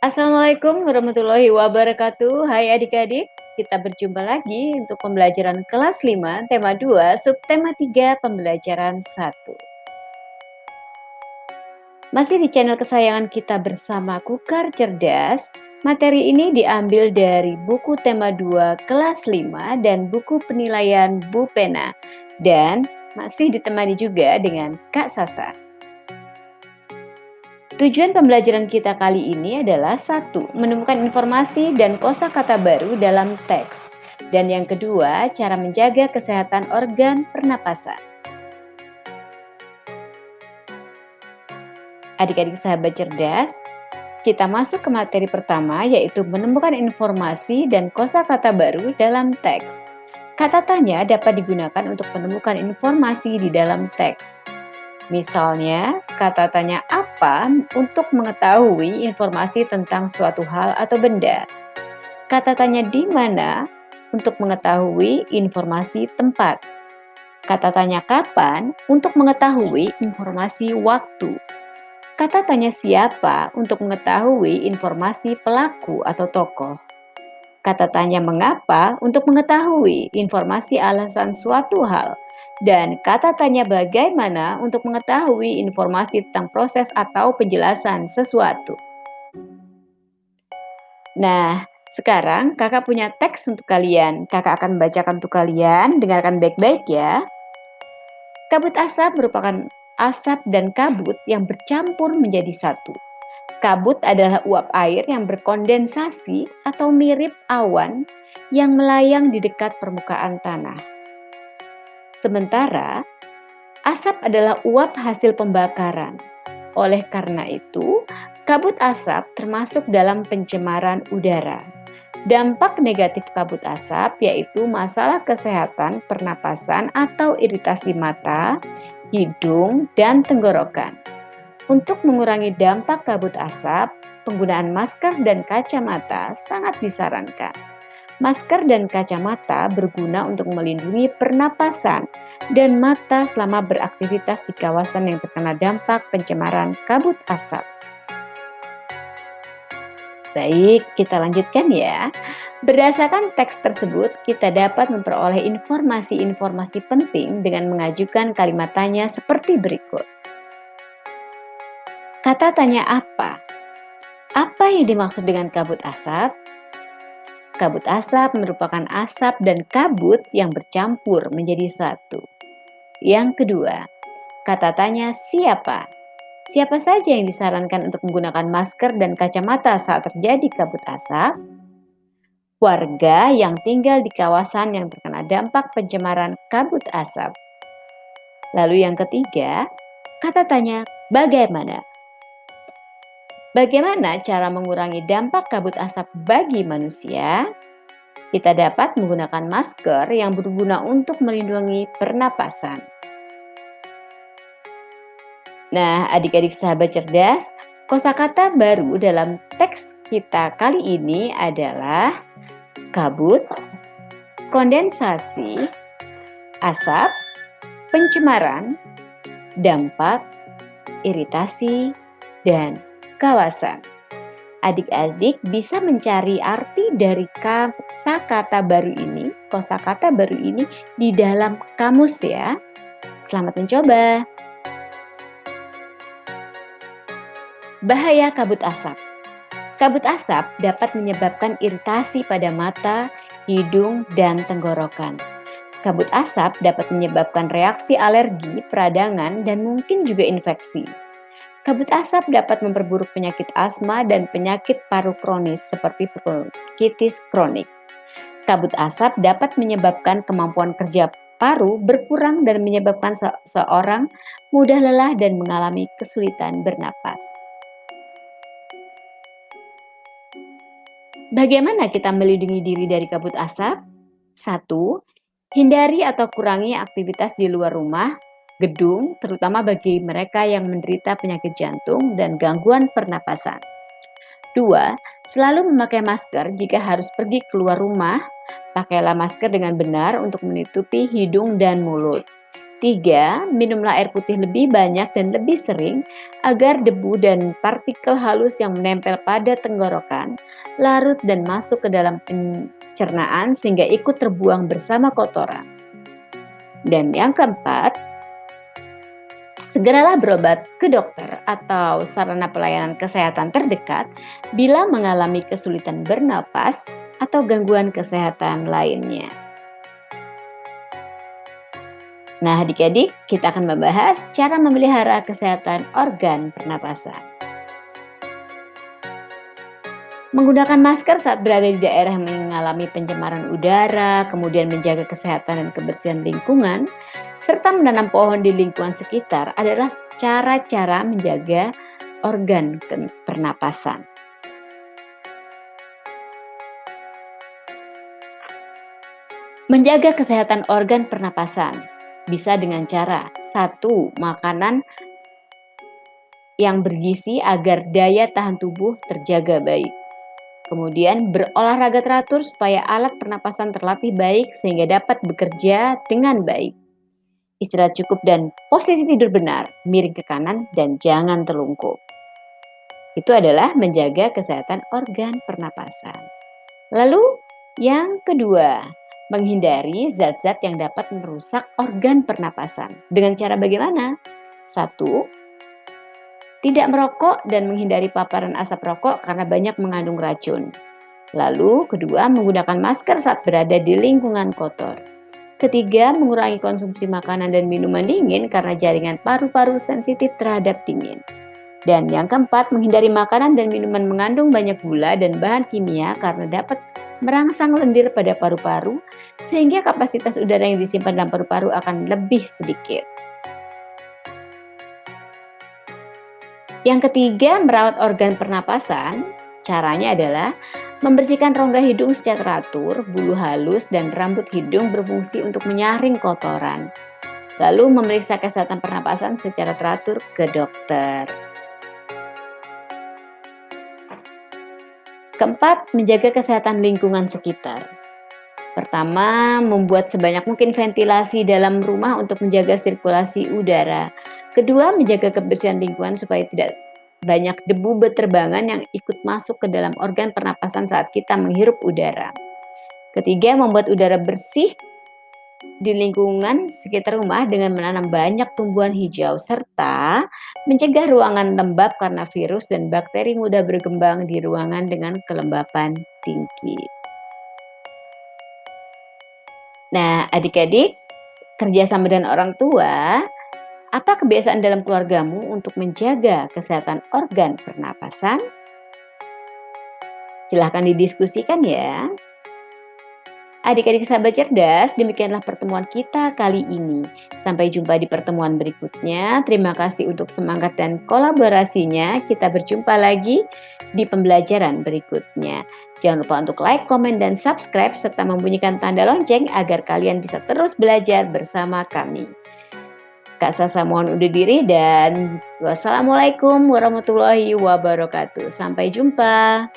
Assalamualaikum warahmatullahi wabarakatuh. Hai adik-adik, kita berjumpa lagi untuk pembelajaran kelas 5, tema 2, subtema 3, pembelajaran 1. Masih di channel kesayangan kita bersama Kukar Cerdas. Materi ini diambil dari buku tema 2 kelas 5 dan buku penilaian Bu Pena. Dan masih ditemani juga dengan Kak Sasa. Tujuan pembelajaran kita kali ini adalah 1. Menemukan informasi dan kosakata baru dalam teks. Dan yang kedua, cara menjaga kesehatan organ pernapasan. Adik-adik sahabat cerdas, kita masuk ke materi pertama yaitu menemukan informasi dan kosakata baru dalam teks. Kata tanya dapat digunakan untuk menemukan informasi di dalam teks. Misalnya, kata tanya apa untuk mengetahui informasi tentang suatu hal atau benda. Kata tanya di mana untuk mengetahui informasi tempat. Kata tanya kapan untuk mengetahui informasi waktu. Kata tanya siapa untuk mengetahui informasi pelaku atau tokoh. Kata tanya mengapa untuk mengetahui informasi alasan suatu hal. Dan kata tanya bagaimana untuk mengetahui informasi tentang proses atau penjelasan sesuatu. Nah, sekarang kakak punya teks untuk kalian. Kakak akan bacakan untuk kalian, dengarkan baik-baik ya. Kabut asap merupakan asap dan kabut yang bercampur menjadi satu. Kabut adalah uap air yang berkondensasi atau mirip awan yang melayang di dekat permukaan tanah. Sementara, asap adalah uap hasil pembakaran. Oleh karena itu, kabut asap termasuk dalam pencemaran udara. Dampak negatif kabut asap yaitu masalah kesehatan pernapasan atau iritasi mata, hidung, dan tenggorokan. Untuk mengurangi dampak kabut asap, penggunaan masker dan kacamata sangat disarankan. Masker dan kacamata berguna untuk melindungi pernapasan dan mata selama beraktivitas di kawasan yang terkena dampak pencemaran kabut asap. Baik, kita lanjutkan ya. Berdasarkan teks tersebut, kita dapat memperoleh informasi-informasi penting dengan mengajukan kalimat tanya seperti berikut. Kata tanya apa? Apa yang dimaksud dengan kabut asap? Kabut asap merupakan asap dan kabut yang bercampur menjadi satu. Yang kedua, kata tanya siapa? Siapa saja yang disarankan untuk menggunakan masker dan kacamata saat terjadi kabut asap? Warga yang tinggal di kawasan yang terkena dampak pencemaran kabut asap. Lalu yang ketiga, kata tanya bagaimana? Bagaimana cara mengurangi dampak kabut asap bagi manusia? Kita dapat menggunakan masker yang berguna untuk melindungi pernapasan. Nah, adik-adik sahabat cerdas, kosakata baru dalam teks kita kali ini adalah kabut, kondensasi, asap, pencemaran, dampak, iritasi, dan kawasan. Adik-adik bisa mencari arti dari kosakata baru ini di dalam kamus ya. Selamat mencoba. Bahaya kabut asap. Kabut asap dapat menyebabkan iritasi pada mata, hidung, dan tenggorokan. Kabut asap dapat menyebabkan reaksi alergi, peradangan, dan mungkin juga infeksi. Kabut asap dapat memperburuk penyakit asma dan penyakit paru kronis seperti bronkitis kronik. Kabut asap dapat menyebabkan kemampuan kerja paru berkurang dan menyebabkan seseorang mudah lelah dan mengalami kesulitan bernapas. Bagaimana kita melindungi diri dari kabut asap? 1. Hindari atau kurangi aktivitas di luar rumah, gedung, terutama bagi mereka yang menderita penyakit jantung dan gangguan pernapasan. 2. Selalu memakai masker jika harus pergi keluar rumah. Pakailah masker dengan benar untuk menutupi hidung dan mulut. 3. Minumlah air putih lebih banyak dan lebih sering agar debu dan partikel halus yang menempel pada tenggorokan larut dan masuk ke dalam pencernaan sehingga ikut terbuang bersama kotoran. Dan yang keempat, segeralah berobat ke dokter atau sarana pelayanan kesehatan terdekat bila mengalami kesulitan bernapas atau gangguan kesehatan lainnya. Nah, adik-adik, kita akan membahas cara memelihara kesehatan organ pernapasan. Menggunakan masker saat berada di daerah yang mengalami pencemaran udara, kemudian menjaga kesehatan dan kebersihan lingkungan, serta menanam pohon di lingkungan sekitar adalah cara-cara menjaga organ pernapasan. Menjaga kesehatan organ pernapasan bisa dengan cara 1. Makanan yang bergizi agar daya tahan tubuh terjaga baik. Kemudian berolahraga teratur supaya alat pernapasan terlatih baik sehingga dapat bekerja dengan baik. Istirahat cukup dan posisi tidur benar, miring ke kanan dan jangan telungkup. Itu adalah menjaga kesehatan organ pernapasan. Lalu yang kedua, menghindari zat-zat yang dapat merusak organ pernapasan. Dengan cara bagaimana? 1. Tidak merokok dan menghindari paparan asap rokok karena banyak mengandung racun. Lalu kedua, menggunakan masker saat berada di lingkungan kotor. Ketiga, mengurangi konsumsi makanan dan minuman dingin karena jaringan paru-paru sensitif terhadap dingin. Dan yang keempat, menghindari makanan dan minuman mengandung banyak gula dan bahan kimia karena dapat merangsang lendir pada paru-paru sehingga kapasitas udara yang disimpan dalam paru-paru akan lebih sedikit. Yang ketiga, merawat organ pernapasan. Caranya adalah membersihkan rongga hidung secara teratur, bulu halus dan rambut hidung berfungsi untuk menyaring kotoran. Lalu memeriksa kesehatan pernapasan secara teratur ke dokter. Keempat, menjaga kesehatan lingkungan sekitar. Pertama, membuat sebanyak mungkin ventilasi dalam rumah untuk menjaga sirkulasi udara. Kedua, menjaga kebersihan lingkungan supaya tidak banyak debu berterbangan yang ikut masuk ke dalam organ pernapasan saat kita menghirup udara. Ketiga, membuat udara bersih di lingkungan sekitar rumah dengan menanam banyak tumbuhan hijau serta mencegah ruangan lembab karena virus dan bakteri mudah berkembang di ruangan dengan kelembapan tinggi. Nah, adik-adik, kerjasama dengan orang tua, apa kebiasaan dalam keluargamu untuk menjaga kesehatan organ pernapasan? Silahkan didiskusikan ya. Adik-adik sahabat cerdas, demikianlah pertemuan kita kali ini. Sampai jumpa di pertemuan berikutnya. Terima kasih untuk semangat dan kolaborasinya. Kita berjumpa lagi di pembelajaran berikutnya. Jangan lupa untuk like, komen, dan subscribe serta membunyikan tanda lonceng agar kalian bisa terus belajar bersama kami. Kak Sasa mohon undur diri dan wassalamualaikum warahmatullahi wabarakatuh. Sampai jumpa.